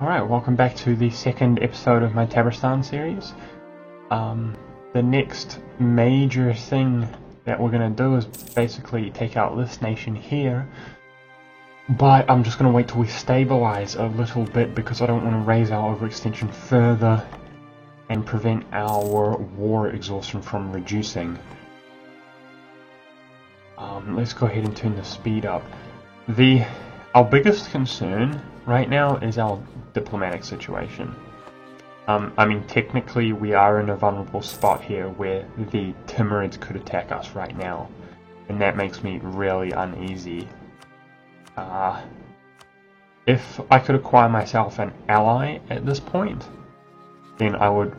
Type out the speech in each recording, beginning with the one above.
Alright, welcome back to the second episode of my Tabristan series. The next major thing that we're going to do is basically take out this nation here, but I'm just going to wait till we stabilize a little bit because I don't want to raise our overextension further and prevent our war exhaustion from reducing. Let's go ahead and turn the speed up. Our biggest concern right now is our diplomatic situation. I mean, technically we are in a vulnerable spot here where the Timurids could attack us right now, and that makes me really uneasy. If I could acquire myself an ally at this point, then I would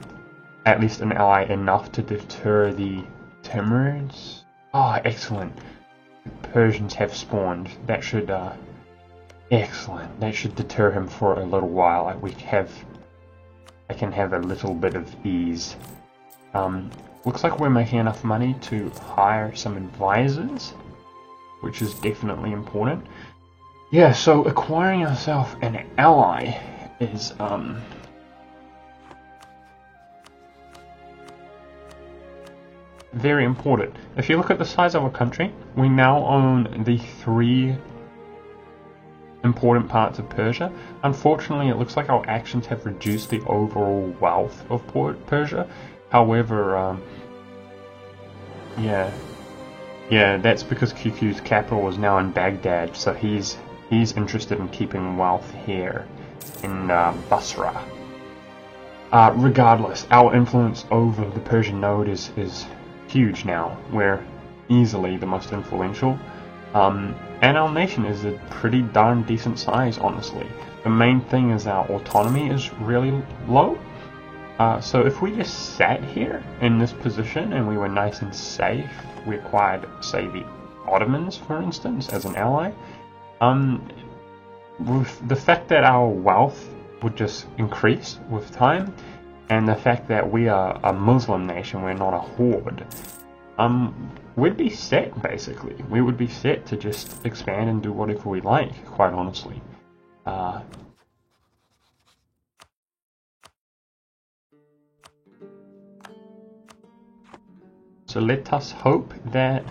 at least an ally enough to deter the Timurids. Ah, excellent. The Persians have spawned. That should excellent. That should deter him for a little while. I can have a little bit of ease. Looks like we're making enough money to hire some advisors, which is definitely important. Yeah, so acquiring ourselves an ally is very important. If you look at the size of our country, we now own the three important parts of Persia. Unfortunately, it looks like our actions have reduced the overall wealth of Persia. However, yeah, that's because QQ's capital is now in Baghdad, so he's interested in keeping wealth here in Basra. Regardless, our influence over the Persian node is huge now. We're easily the most influential. And our nation is a pretty darn decent size, honestly. The main thing is our autonomy is really low. So if we just sat here in this position and we were nice and safe, we acquired, say, the Ottomans, for instance, as an ally, with the fact that our wealth would just increase with time, and the fact that we are a Muslim nation, we're not a horde, we'd be set, basically. We would be set to just expand and do whatever we like, quite honestly. So let us hope that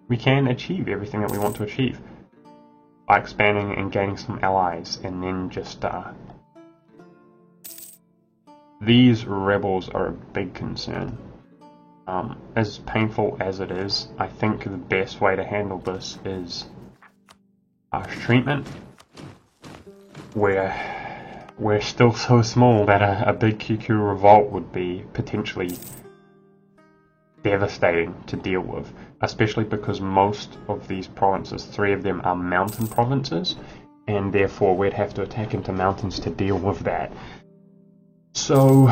we can achieve everything that we want to achieve by expanding and gaining some allies, and then just these rebels are a big concern. As painful as it is, I think the best way to handle this is harsh treatment. We're still so small that a big QQ revolt would be potentially devastating to deal with, especially because most of these provinces, 3 of them, are mountain provinces, and therefore we'd have to attack into mountains to deal with that. So,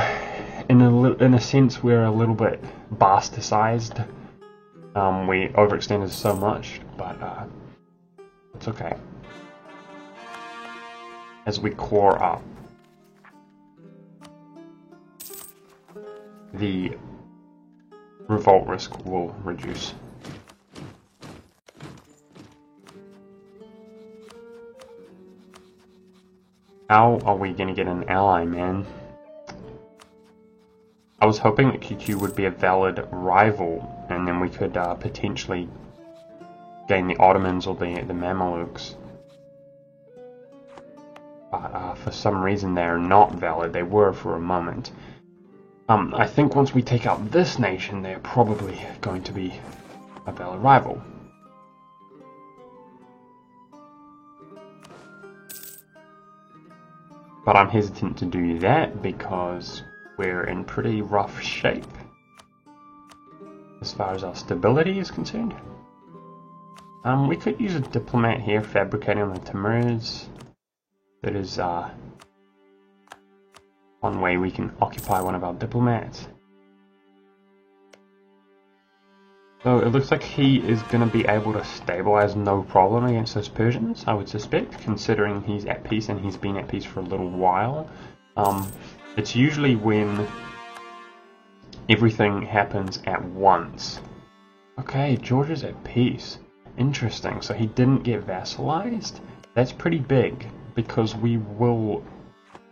in a sense, we're a little bit bastardized. We overextended so much, but it's okay. As we core up, the revolt risk will reduce. How are we gonna get an ally, man? I was hoping that QQ would be a valid rival, and then we could potentially gain the Ottomans or the Mamelukes. But for some reason they are not valid. They were for a moment. I think once we take out this nation, they're probably going to be a valid rival. But I'm hesitant to do that because we're in pretty rough shape as far as our stability is concerned. We could use a diplomat here fabricating on the Timurids. That is one way we can occupy one of our diplomats. So it looks like he is going to be able to stabilize no problem against those Persians, I would suspect, considering he's at peace and he's been at peace for a little while. It's usually when everything happens at once. Okay, Georgia's at peace. Interesting, so he didn't get vassalized? That's pretty big. because we will,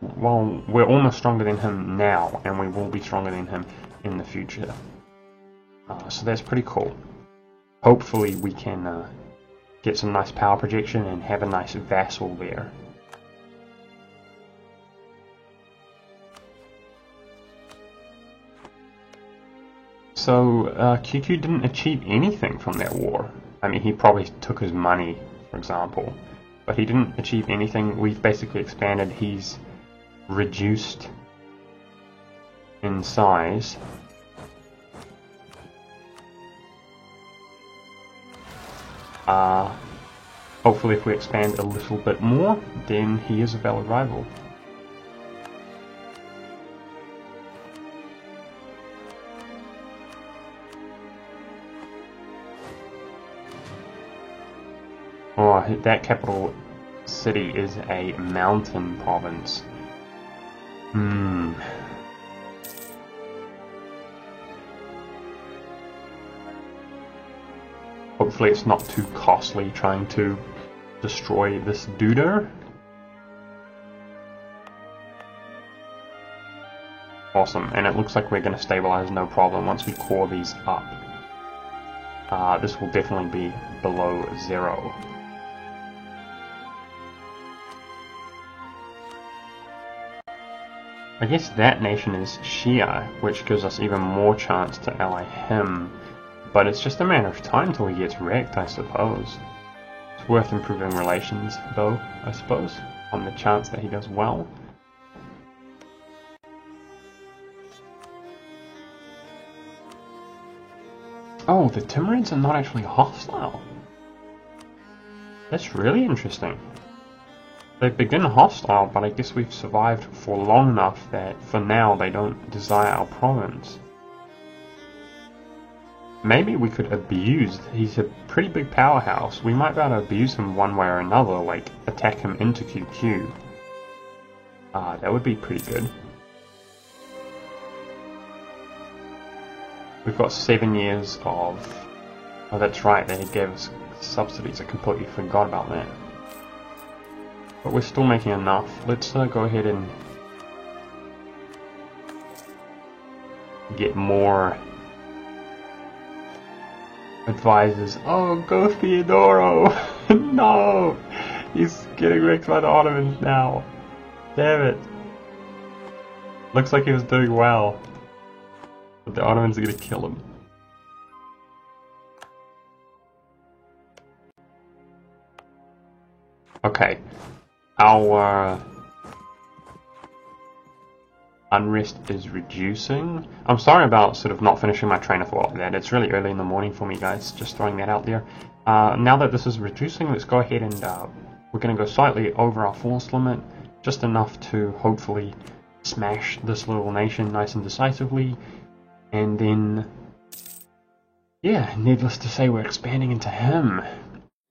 well, we're almost stronger than him now, and we will be stronger than him in the future. So that's pretty cool. Hopefully we can get some nice power projection and have a nice vassal there. So QQ didn't achieve anything from that war. I mean, he probably took his money, for example, but he didn't achieve anything. We've basically expanded. He's reduced in size. Hopefully if we expand a little bit more, then he is a valid rival. Oh, that capital city is a mountain province. Hopefully it's not too costly trying to destroy this duder. Awesome, and it looks like we're going to stabilize no problem once we core these up. This will definitely be below 0. I guess that nation is Shia, which gives us even more chance to ally him. But it's just a matter of time till he gets wrecked, I suppose. It's worth improving relations, though, I suppose, on the chance that he does well. Oh, the Timurids are not actually hostile. That's really interesting. They begin hostile, but I guess we've survived for long enough that for now they don't desire our province. Maybe we could abuse. He's a pretty big powerhouse. We might be able to abuse him one way or another, like attack him into QQ. That would be pretty good. We've got 7 years of... Oh, that's right, they gave us subsidies. I completely forgot about that. But we're still making enough. Let's go ahead and get more advisors. Oh, go Theodoro! No! He's getting wrecked by the Ottomans now. Damn it. Looks like he was doing well. But the Ottomans are gonna kill him. Okay. Our unrest is reducing. I'm sorry about sort of not finishing my train of thought like that. It's really early in the morning for me, guys. Just throwing that out there. Now that this is reducing, let's go ahead and we're going to go slightly over our force limit. Just enough to hopefully smash this little nation nice and decisively. And then, yeah, needless to say, we're expanding into him.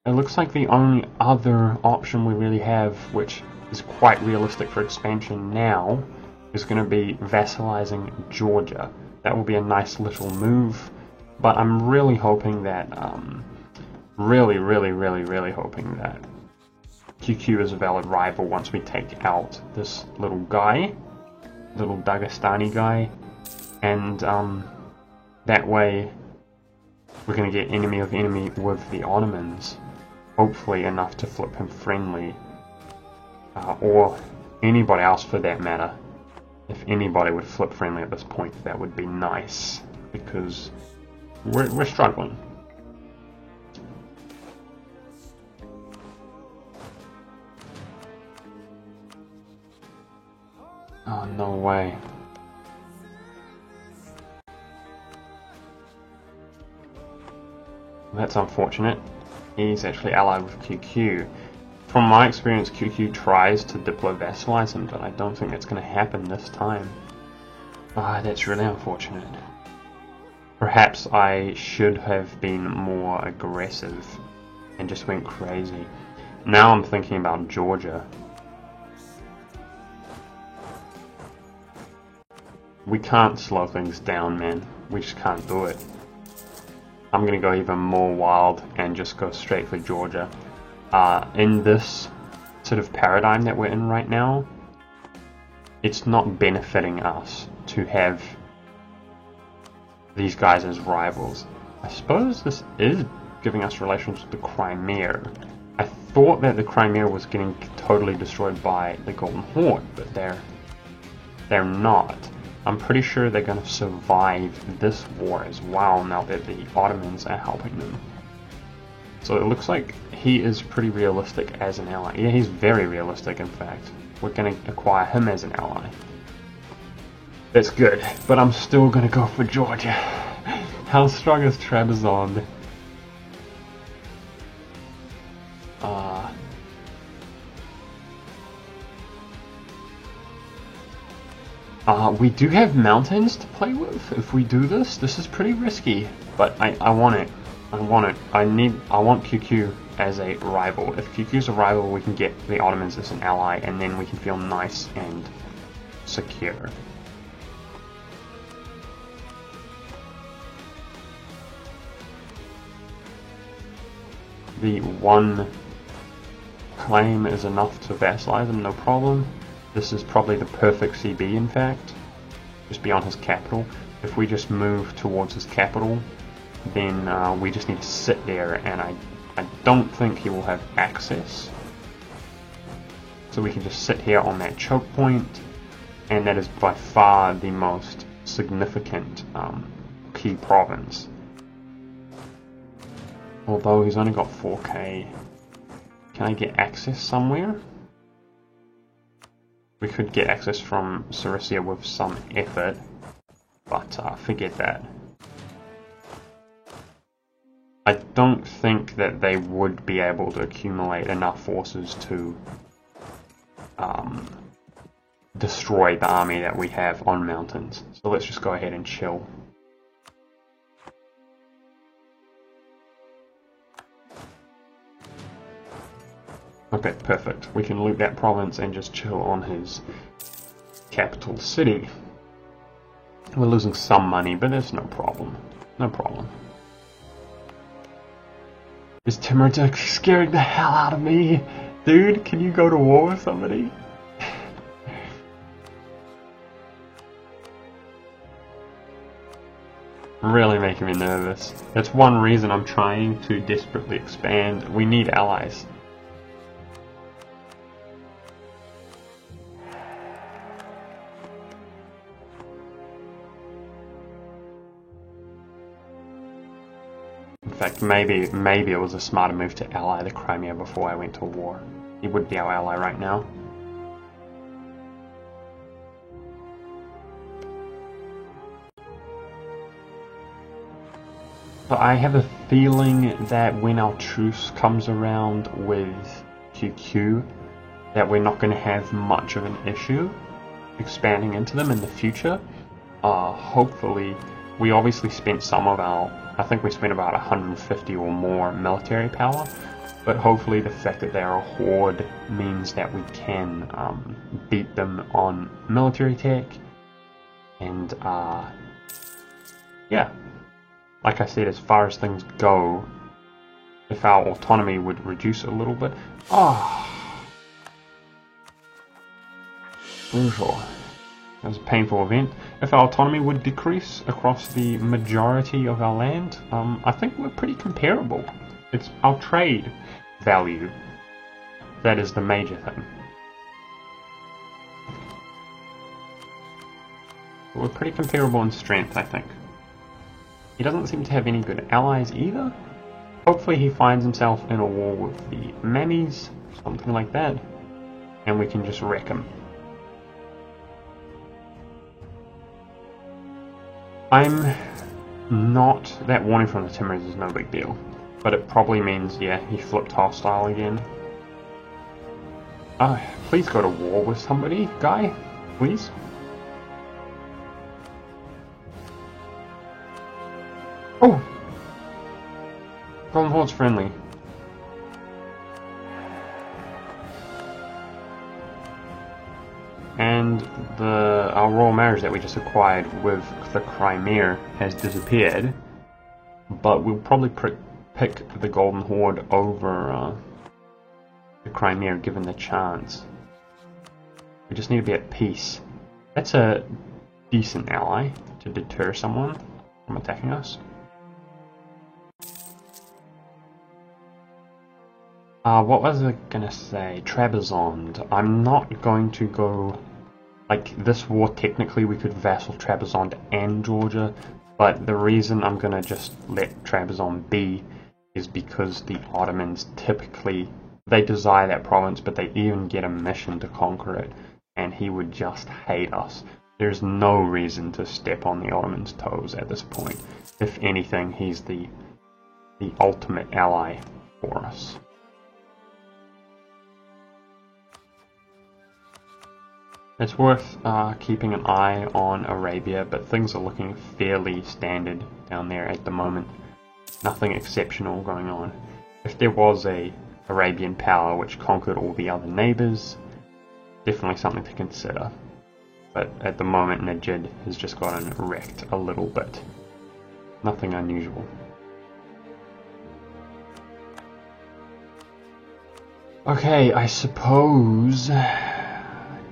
It looks like the only other option we really have, which is quite realistic for expansion now, is going to be vassalizing Georgia. That will be a nice little move, but I'm really hoping that, really hoping that QQ is a valid rival once we take out this little guy, little Dagestani guy, and that way we're going to get enemy of enemy with the Ottomans. Hopefully enough to flip him friendly, or anybody else for that matter. If anybody would flip friendly at this point, that would be nice, because we're struggling. Oh, no way. That's unfortunate. He's actually allied with QQ. From my experience, QQ tries to diplo-vassalize him, but I don't think that's going to happen this time. That's really unfortunate. Perhaps I should have been more aggressive and just went crazy. Now I'm thinking about Georgia. We can't slow things down, man. We just can't do it. I'm going to go even more wild and just go straight for Georgia. In this sort of paradigm that we're in right now, it's not benefiting us to have these guys as rivals. I suppose this is giving us relations with the Crimea. I thought that the Crimea was getting totally destroyed by the Golden Horde, but they're not. I'm pretty sure they're going to survive this war as well now that the Ottomans are helping them. So it looks like he is pretty realistic as an ally. Yeah, he's very realistic, in fact. We're going to acquire him as an ally. That's good, but I'm still going to go for Georgia. How strong is Trebizond? We do have mountains to play with if we do this. This is pretty risky, but I want it. I want it. I want QQ as a rival. If QQ is a rival, we can get the Ottomans as an ally, and then we can feel nice and secure. The one claim is enough to vassalize him, no problem. This is probably the perfect CB, in fact, just beyond his capital. If we just move towards his capital, then we just need to sit there, and I don't think he will have access. So we can just sit here on that choke point, and that is by far the most significant key province. Although he's only got 4k. Can I get access somewhere? We could get access from Sarisia with some effort, but forget that. I don't think that they would be able to accumulate enough forces to destroy the army that we have on mountains. So let's just go ahead and chill. Okay, perfect. We can loot that province and just chill on his capital city. We're losing some money, but it's no problem. No problem. Is Timurtuk scaring the hell out of me? Dude, can you go to war with somebody? Really making me nervous. That's one reason I'm trying to desperately expand. We need allies. In fact, maybe it was a smarter move to ally the Crimea before I went to war. He would be our ally right now. But I have a feeling that when our truce comes around with QQ, that we're not going to have much of an issue expanding into them in the future. Hopefully, we obviously spent some of our, I think we spent about 150 or more military power, but hopefully the fact that they're a horde means that we can beat them on military tech, and yeah. Like I said, as far as things go, if our autonomy would reduce a little bit... Brutal. That was a painful event. If our autonomy would decrease across the majority of our land, I think we're pretty comparable. It's our trade value that is the major thing. We're pretty comparable in strength, I think. He doesn't seem to have any good allies either. Hopefully he finds himself in a war with the Mammies, something like that, and we can just wreck him. I'm not... That warning from the Timurids is no big deal, but it probably means, yeah, he flipped hostile again. Please go to war with somebody, guy, please. Oh! Golden Horde's friendly. And our royal marriage that we just acquired with the Crimea has disappeared. But we'll probably pick the Golden Horde over the Crimea given the chance. We just need to be at peace. That's a decent ally to deter someone from attacking us. What was I gonna say? Trebizond. I'm not going to go... Like, this war, technically we could vassal Trebizond and Georgia, but the reason I'm gonna just let Trebizond be is because the Ottomans typically... They desire that province, but they even get a mission to conquer it, and he would just hate us. There's no reason to step on the Ottomans' toes at this point. If anything, he's the ultimate ally for us. It's worth keeping an eye on Arabia, but things are looking fairly standard down there at the moment. Nothing exceptional going on. If there was a Arabian power which conquered all the other neighbours, definitely something to consider. But at the moment Najd has just gotten wrecked a little bit. Nothing unusual. Okay, I suppose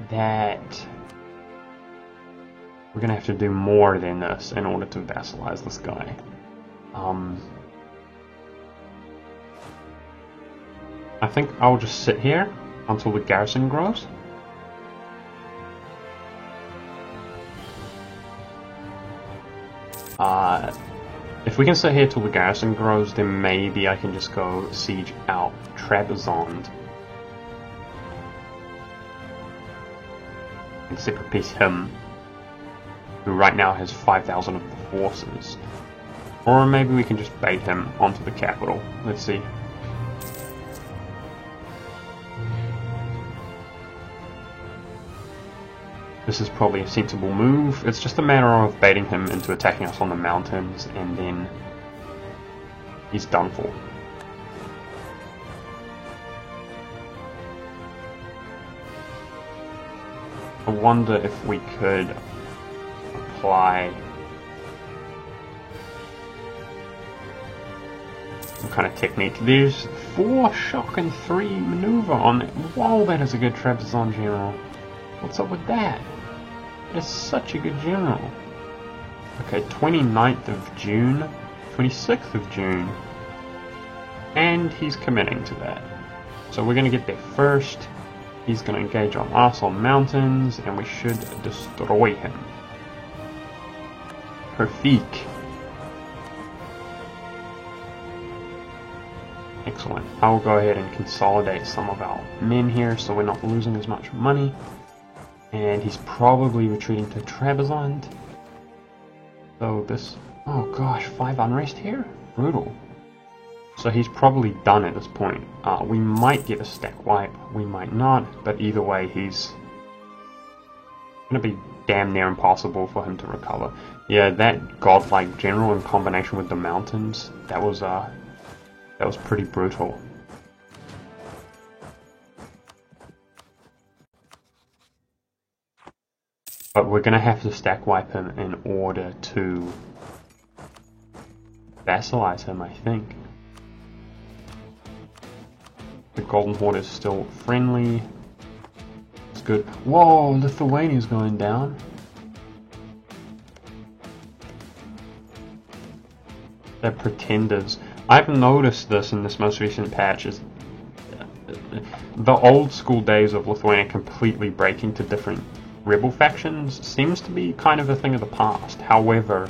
that we're gonna have to do more than this in order to vassalize this guy. I think I'll just sit here until the garrison grows. If we can sit here till the garrison grows, then maybe I can just go siege out Trebizond and separate piece him, who right now has 5,000 of the forces. Or maybe we can just bait him onto the capital. Let's see. This is probably a sensible move. It's just a matter of baiting him into attacking us on the mountains, and then he's done for. I wonder if we could apply some kind of technique. There's 4 shock and 3 maneuver on it. Whoa, that is a good Trebizond general. What's up with that? It's such a good general. Okay, 29th of June, 26th of June. And he's committing to that. So we're going to get there first. He's going to engage on us on mountains, and we should destroy him. Perfect. Excellent. I will go ahead and consolidate some of our men here so we're not losing as much money. And he's probably retreating to Trebizond. So this... Oh gosh, 5 unrest here? Brutal. So he's probably done at this point. We might get a stack wipe, we might not, but either way he's going to be damn near impossible for him to recover. Yeah, that godlike general in combination with the mountains, that was pretty brutal. But we're going to have to stack wipe him in order to vassalize him, I think. The Golden Horde is still friendly. It's good. Whoa, Lithuania's going down. They're pretenders. I've noticed this in this most recent patch. Is the old school days of Lithuania completely breaking to different rebel factions seems to be kind of a thing of the past. However,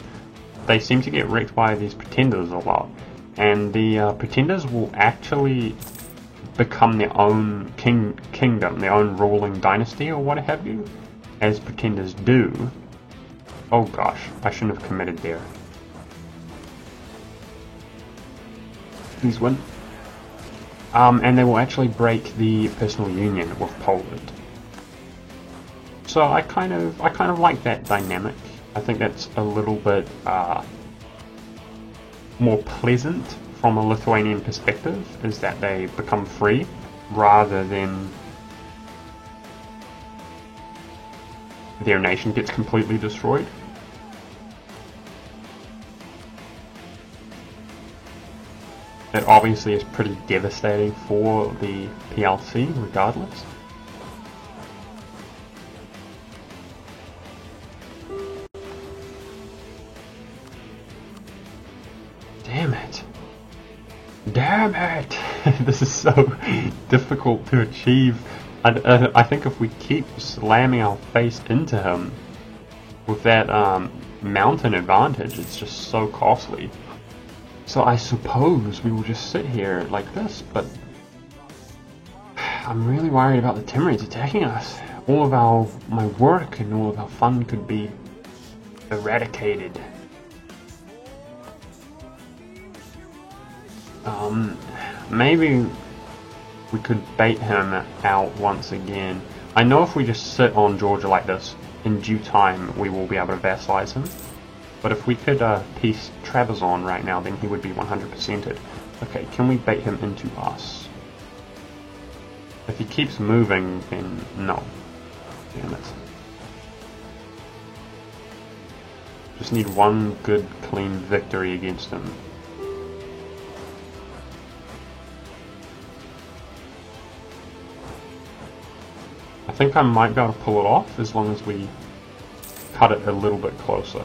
they seem to get wrecked by these pretenders a lot, and the pretenders will actually become their own kingdom, their own ruling dynasty or what have you, as pretenders do. Oh gosh, I shouldn't have committed there. Please win. And they will actually break the personal union with Poland. So I kind of like that dynamic. I think that's a little bit more pleasant from a Lithuanian perspective, is that they become free rather than their nation gets completely destroyed. It obviously is pretty devastating for the PLC regardless. Damn it. Damn it! This is so difficult to achieve. I think if we keep slamming our face into him with that mountain advantage, it's just so costly. So I suppose we will just sit here like this, but I'm really worried about the Timurids attacking us. All of my work and all of our fun could be eradicated. Maybe we could bait him out once again. I know if we just sit on Georgia like this, in due time we will be able to vassalize him. But if we could piece Trabzon right now, then he would be 100%ed. Okay, can we bait him into us? If he keeps moving, then no. Damn it. Just need one good, clean victory against him. I think I might be able to pull it off as long as we cut it a little bit closer.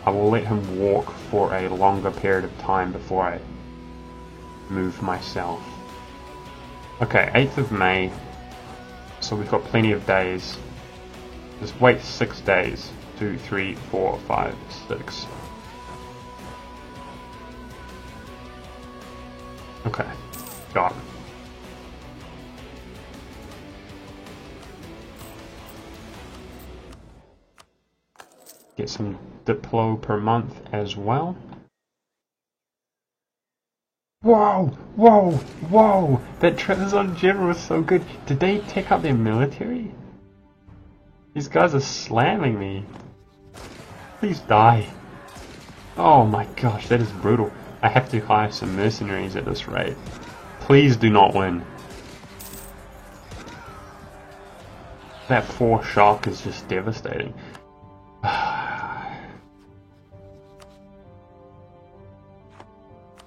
I will let him walk for a longer period of time before I move myself. Okay, 8th of May. So we've got plenty of days. Just wait 6 days. 2, 3, 4, 5, 6. Okay, got it. Get some Diplo per month as well. Whoa! Whoa! Whoa! That Trabzon general is so good. Did they take out their military? These guys are slamming me. Please die. Oh my gosh, that is brutal. I have to hire some mercenaries at this rate. Please do not win. That 4 shock is just devastating.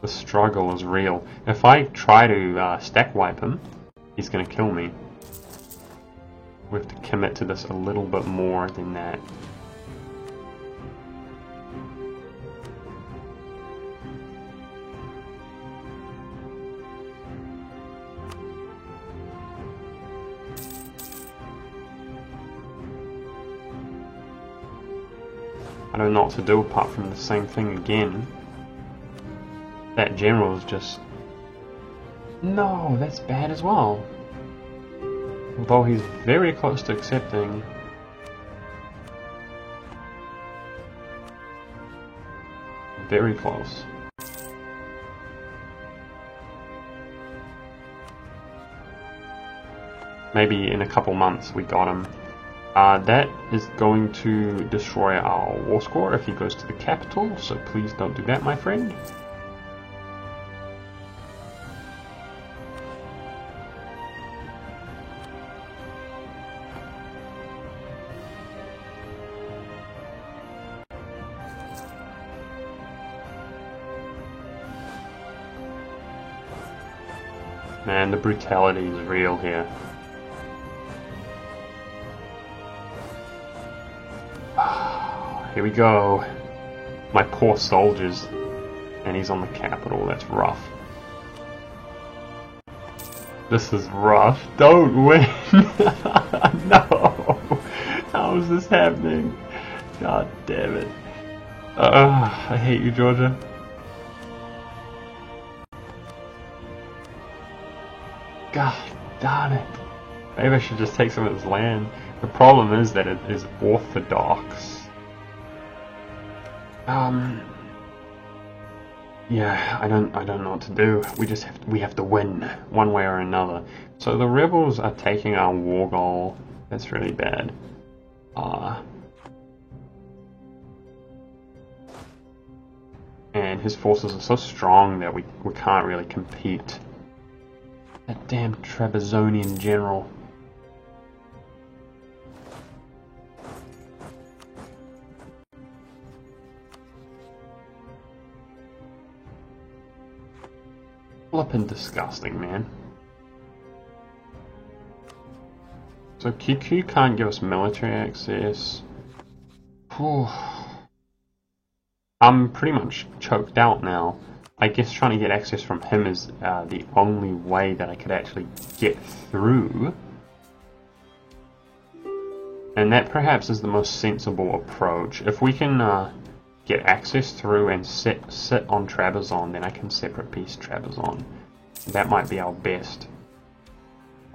The struggle is real. If I try to stack wipe him, he's going to kill me. We have to commit to this a little bit more than that. I don't know what to do apart from the same thing again. That general is just... No, that's bad as well. Although he's very close to accepting. Very close. Maybe in a couple months we got him. That is going to destroy our war score if he goes to the capital, so please don't do that, my friend. Man, the brutality is real here. Here we go. My poor soldiers. And he's on the capital, that's rough. This is rough. Don't win! No! How is this happening? God damn it. I hate you, Georgia. God darn it. Maybe I should just take some of this land. The problem is that it is orthodox. Yeah, I don't know what to do. We have to win one way or another. So the rebels are taking our war goal. That's really bad. And his forces are so strong that we can't really compete. That damn Trabzonian general. Flippin' disgusting, man. So QQ can't give us military access. Whew. I'm pretty much choked out now. I guess trying to get access from him is the only way that I could actually get through. And that perhaps is the most sensible approach. If we can get access through and sit on Trabzon, then I can separate piece Trabzon. That might be our best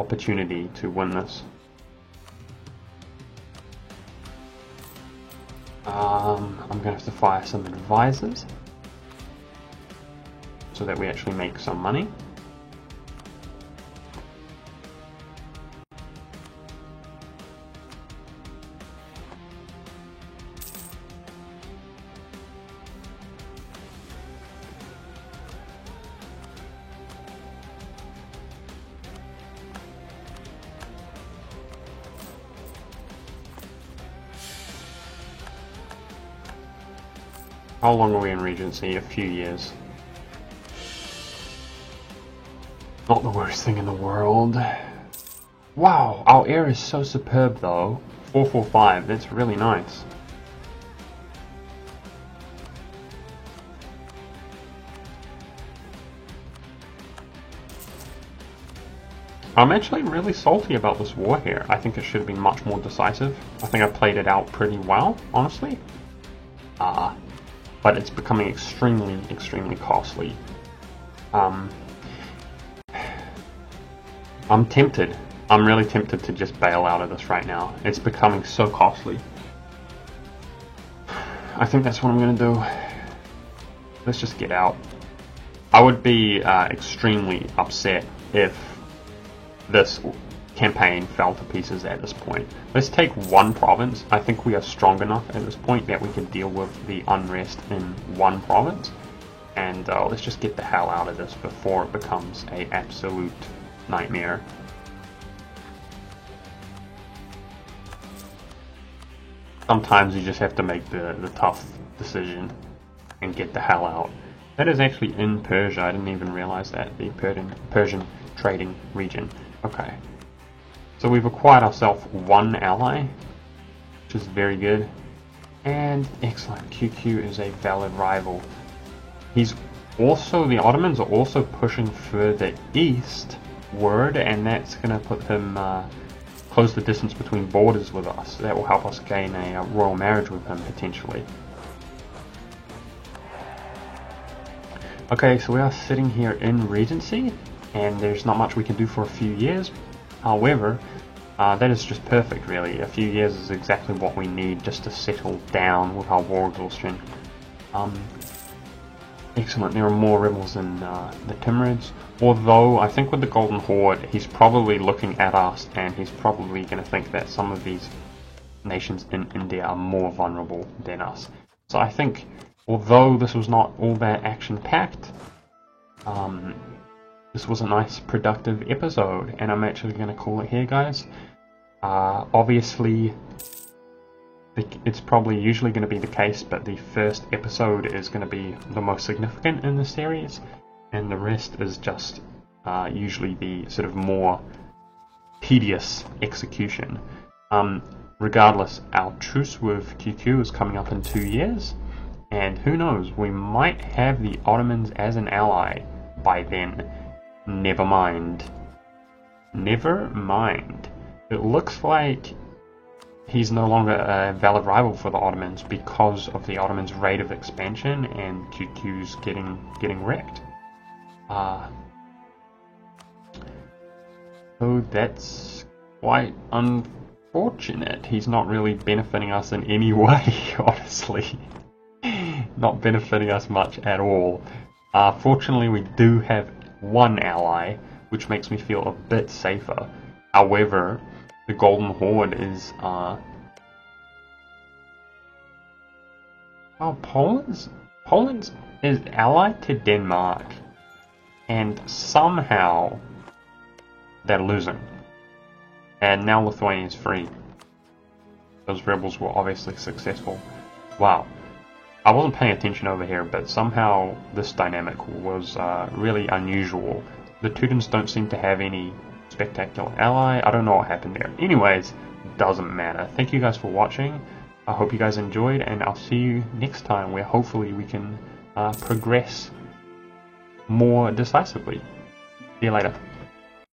opportunity to win this. I'm going to have to fire some advisors so that we actually make some money. How long are we in Regency? A few years. Not the worst thing in the world. Wow, our air is so superb though. 445, that's really nice. I'm actually really salty about this war here. I think it should have been much more decisive. I think I played it out pretty well, honestly. But it's becoming extremely, extremely costly. I'm tempted. I'm really tempted to just bail out of this right now. It's becoming so costly. I think that's what I'm going to do. Let's just get out. I would be extremely upset if this campaign fell to pieces at this point. Let's take one province. I think we are strong enough at this point that we can deal with the unrest in one province. And let's just get the hell out of this before it becomes an absolute nightmare. Sometimes you just have to make the tough decision and get the hell out. That is actually in Persia. I didn't even realize that. The Persian trading region. Okay. So we've acquired ourselves one ally, which is very good. And excellent. QQ is a valid rival. He's also, the Ottomans are also pushing further eastward, and that's going to put him, close the distance between borders with us. That will help us gain a royal marriage with him, potentially. Okay, so we are sitting here in Regency, and there's not much we can do for a few years. However, that is just perfect, really. A few years is exactly what we need just to settle down with our war exhaustion. Excellent. There are more rebels in the Timurids. Although, I think with the Golden Horde, he's probably looking at us, and he's probably going to think that some of these nations in India are more vulnerable than us. So I think, although this was not all that action-packed, this was a nice, productive episode, and I'm actually going to call it here, guys. Obviously, it's probably usually going to be the case, but the first episode is going to be the most significant in the series, and the rest is just usually the sort of more tedious execution. Regardless, our truce with QQ is coming up in 2 years, and who knows, we might have the Ottomans as an ally by then. Never mind. Never mind. It looks like he's no longer a valid rival for the Ottomans because of the Ottomans' rate of expansion and QQ's getting wrecked. So that's quite unfortunate. He's not really benefiting us in any way, honestly. Not benefiting us much at all. Fortunately, we do have one ally, which makes me feel a bit safer. However, the Golden Horde is Poland's is allied to Denmark, and somehow they're losing. And now Lithuania is free. Those rebels were obviously successful. Wow. I wasn't paying attention over here, but somehow this dynamic was really unusual. The Teutons don't seem to have any spectacular ally. I don't know what happened there. Anyways, doesn't matter. Thank you guys for watching. I hope you guys enjoyed, and I'll see you next time where hopefully we can progress more decisively. See you later.